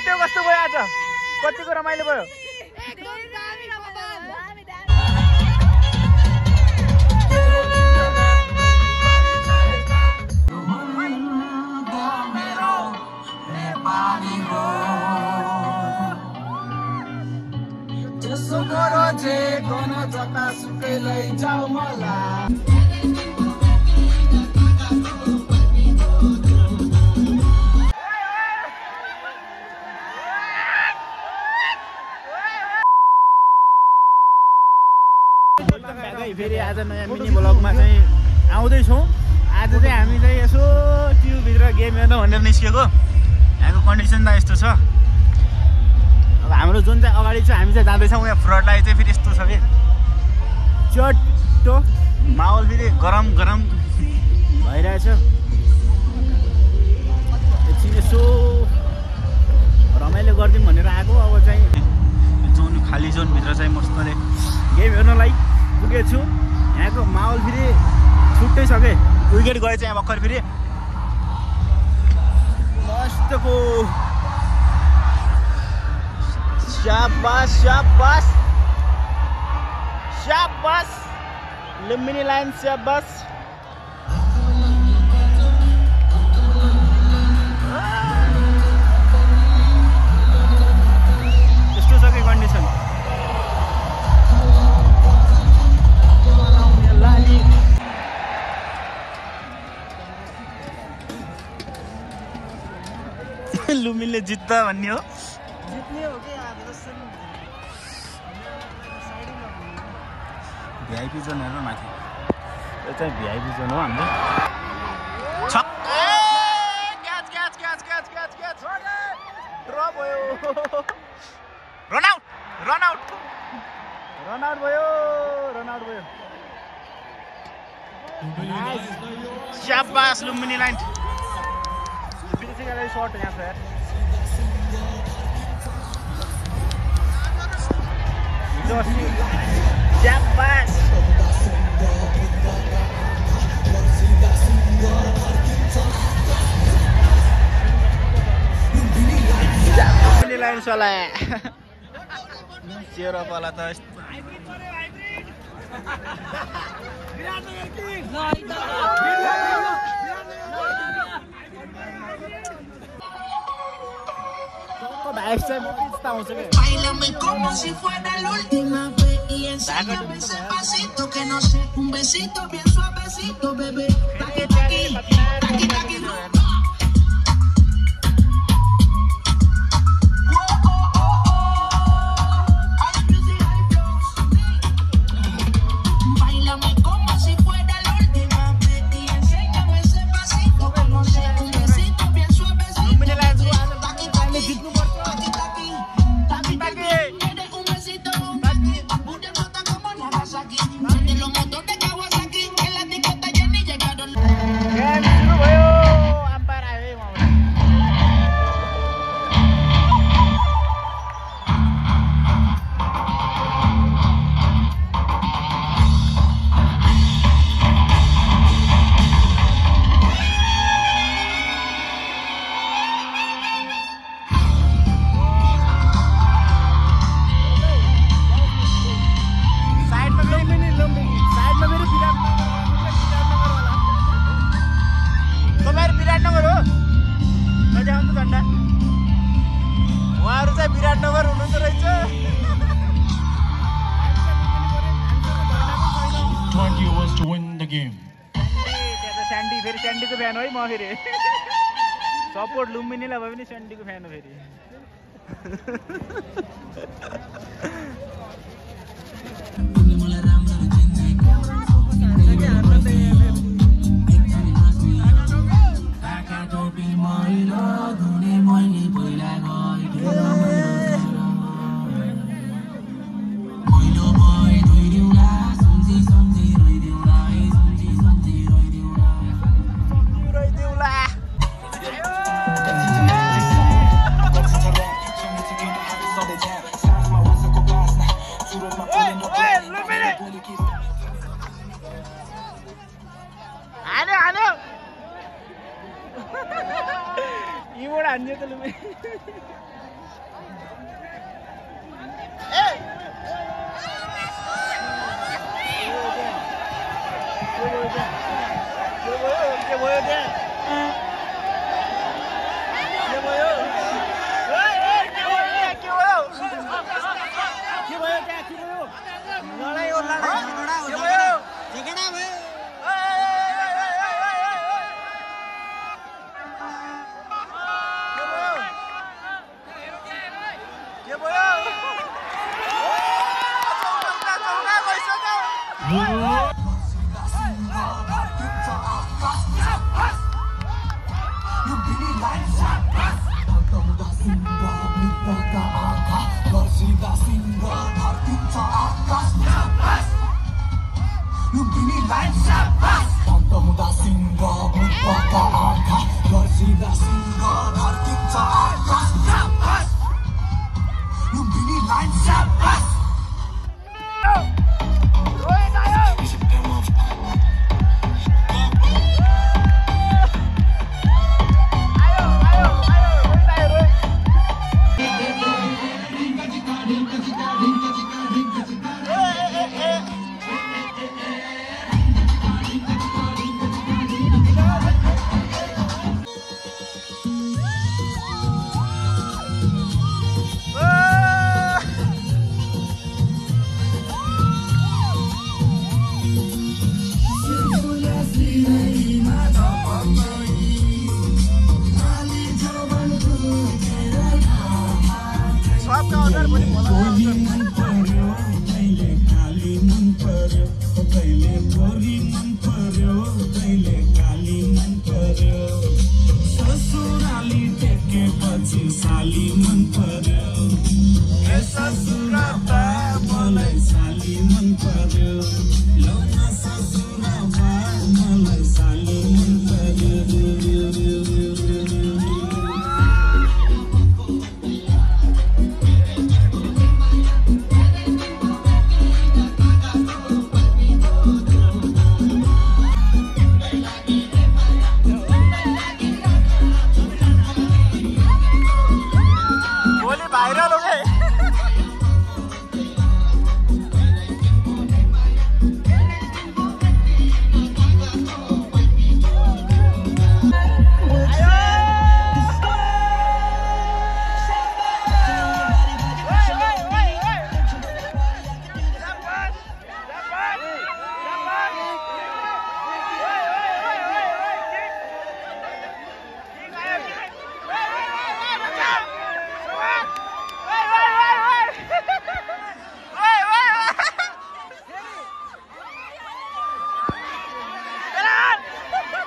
त्यो कस्तो भयो आज कतिको रमाइलो भयो फेरि आज नयाँ मिनी ब्लगमा चाहिँ आउँदैछौँ आज चाहिँ हामी चाहिँ यसो ट्युबभित्र गेम हेर्न भनेर निस्केको यहाँको कन्डिसन त यस्तो छ अब हाम्रो जुन चाहिँ अगाडि छ हामी चाहिँ जाँदैछौँ यहाँ फ्रन्ट लाइट चाहिँ फेरि यस्तो छ कि चट्टो माहौल फेरि गरम गरम भइरहेछ एकछिन यसो रमाइलो गरिदिउँ भनेर आएको अब चाहिँ जोन खाली जोनभित्र चाहिँ मस्तले गेम हेर्नलाई पुगेको छु यहाँको माहौल फेरि छुट्टै छ के विकेट गए चाहिँ यहाँ भर्खर फेरि मस्तको शाबास शाबास शाबास लुम्बिनी लाइन शाबास यस्तो छ कि कन्डिसन लुम्बिनीले जित्दा भन्ने हो जित्ने हो कि भिआइपी जोन हेर माथि यो चाहिँ भिआइपी जोन हो हाम्रो ड्र भयो रनआउट रनआउट रनआउट भयो रनआउट भयो शाबास लुम्बिनी लाइन फिनिशिंग वाला शॉट यहाँ पे शाबाश लुम्बिनी लाइन चलाए चेहरा वाला तो Báilame como si fuera la última vez y enséñame ese pasito que no sé, un besito bien suavecito, bebé. Taqui taqui, taqui taqui rumba. Báilame como si fuera la última vez y enséñame ese pasito que no sé, un besito bien suavecito. Taqui taqui. Biratnagar हुनुहुन्छ रहेछ 20 overs to win the game. त्यहाँ त sandy फेरि स्यान्डीको fan है म फेरि support लुम्बिनीलाई भए पनि स्यान्डीको फ्यान हो फेरि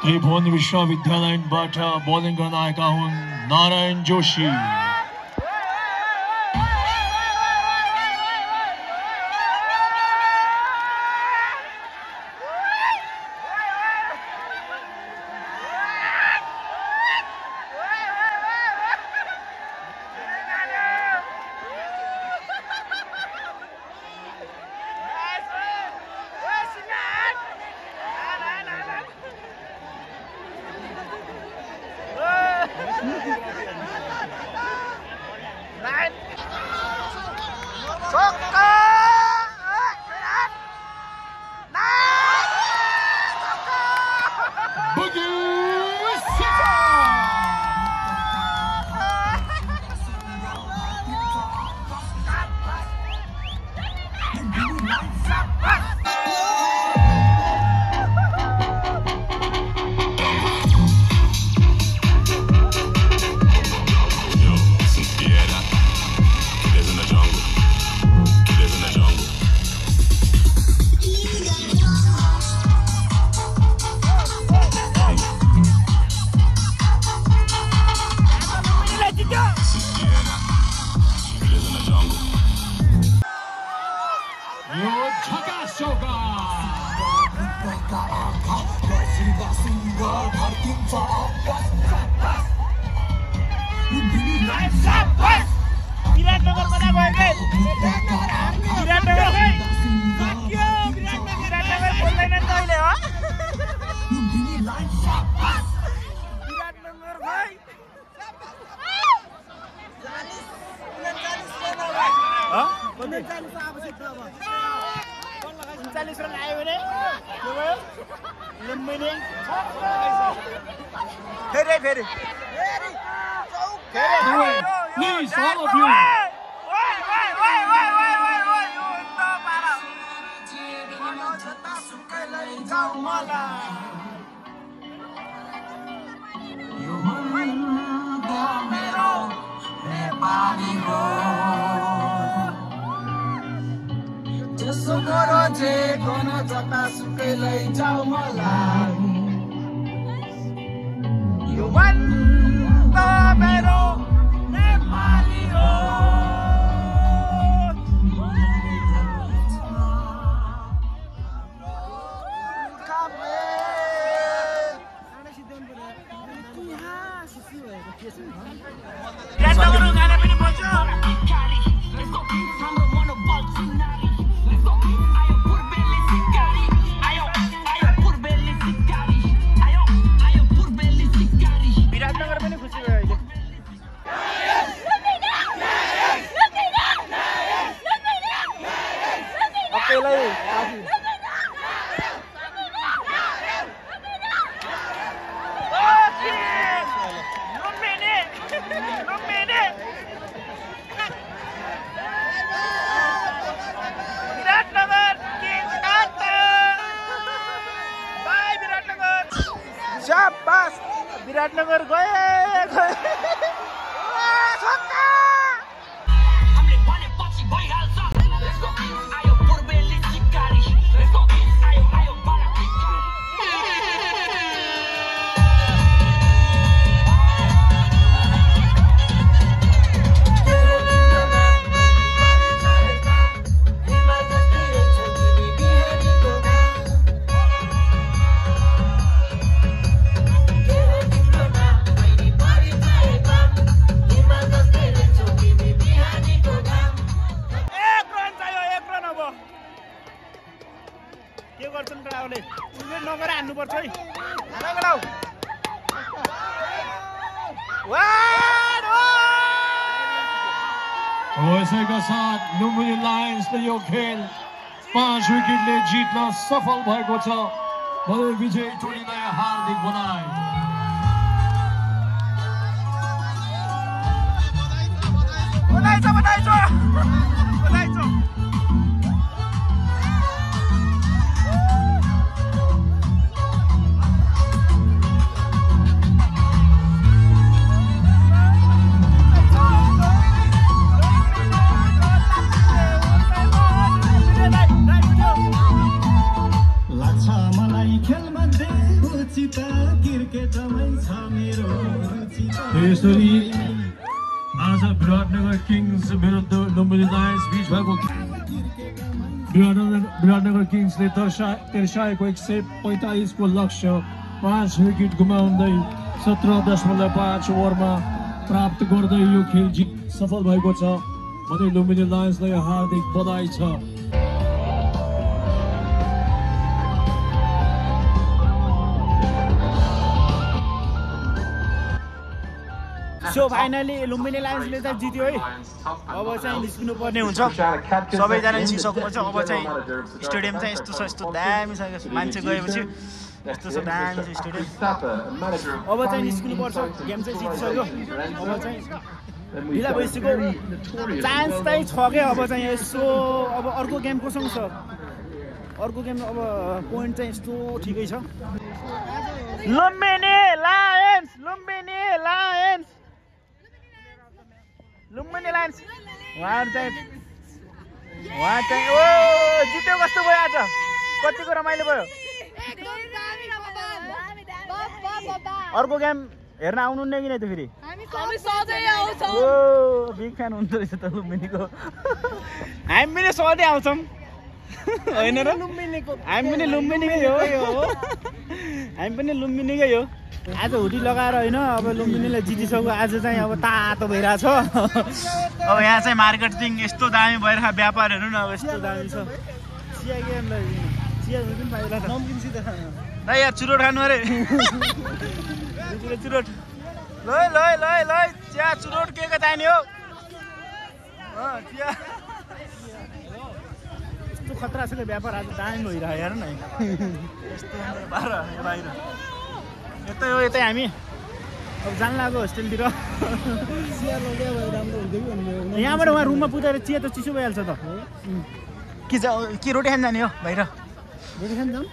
त्रिभुवन विश्वविद्यालयबाट बलिङ गर्न आएका हुन् नारायण जोशी। 39 रन आयो भने के भयो लुम्बिनी फेरि Please, all of you. शाबाश विराटनगर गए के गर्छन् रावले उले नगर हान्नु पर्छ है नगराउ वैसे का साथ लुम्बिनी लायन्सले यो खेल 5 विकेटले जित्न सफल भएको छ भने विजय टोलीलाई हार्दिक बधाई यसरी आज विराटनगर किङ्स विरुद्ध लुम्बिनी लायन्स बीच भएको विराटनगर किङ्सले दर्शाएको 145 को लक्ष्य 5 विकेट गुमाउँदै 17.5 ओभरमा प्राप्त गर्दै यो खेल जित सफल भएको छ भने लुम्बिनी लायन्सलाई हार्दिक बधाई छ सो फाइनली लुम्बिनी लायन्सले चाहिँ जित्यो है अब चाहिँ निस्किनु पर्ने हुन्छ सबैजना निस्किसक्नुपर्छ अब चाहिँ स्टेडियम चाहिँ यस्तो छ यस्तो दामी छ मान्छे गएपछि यस्तो छ दामी छ स्टेडियम अब चाहिँ निस्किनुपर्छ गेम चाहिँ जितिसक्यो अब चाहिँ ढिला भइसक्यो चान्स चाहिँ छ क्या अब चाहिँ यसो अब अर्को गेम कोसँग छ अर्को गेम अब पोइन्ट चाहिँ यस्तो ठिकै छ लुम्बिनी लायन्स उहाँ चाहिँ ओ जित्यो कस्तो भयो आज कतिको रमाइलो भयो अर्को गेम हेर्न आउनुहुन्न कि नै त फेरि ओ बिग फ्यान हुँदो रहेछ त लुम्बिनीको हामी पनि सधैँ आउँछौँ होइन र हामी पनि लुम्बिनीकै हो हामी पनि लुम्बिनीकै हो आज हुडी लगाएर होइन अब लुम्बिनीले जितिसक्यो आज चाहिँ अब तातो भइरहेछ अब यहाँ चाहिँ मार्केटिङ यस्तो दामी भइरहेको व्यापारहरू न अब यस्तो दामी छ चिया गेमलाई चिया हुनु पनि पाइला त यहाँ चुरोट खानु अरे चुरोट ल चिया चुरोट के चाहिने हो चिया यस्तो खतरा छ कि व्यापार आज दामी भइरहेको हेर न यस्तो व्यापार बाहिर यतै हामी अब जान लाग्यो होस्टेलतिर यहाँबाट उहाँ रुममा पुगेर चिया त चिसो भइहाल्छ त के रोटी खान जाने हो बाहिर रोटी खान जाउँ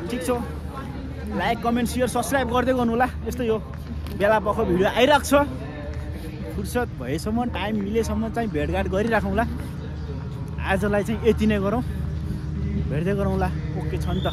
ठिक छ लाइक कमेन्ट सेयर सब्सक्राइब गर्दै गर्नु होला यस्तै हो बेला पख भिडियो आइरहेको छ फुर्सद भएसम्म टाइम मिलेसम्म चाहिँ भेटघाट गरिराखौँला आजलाई चाहिँ यति नै गरौँ भेट्दै गरौँला ओके छ नि त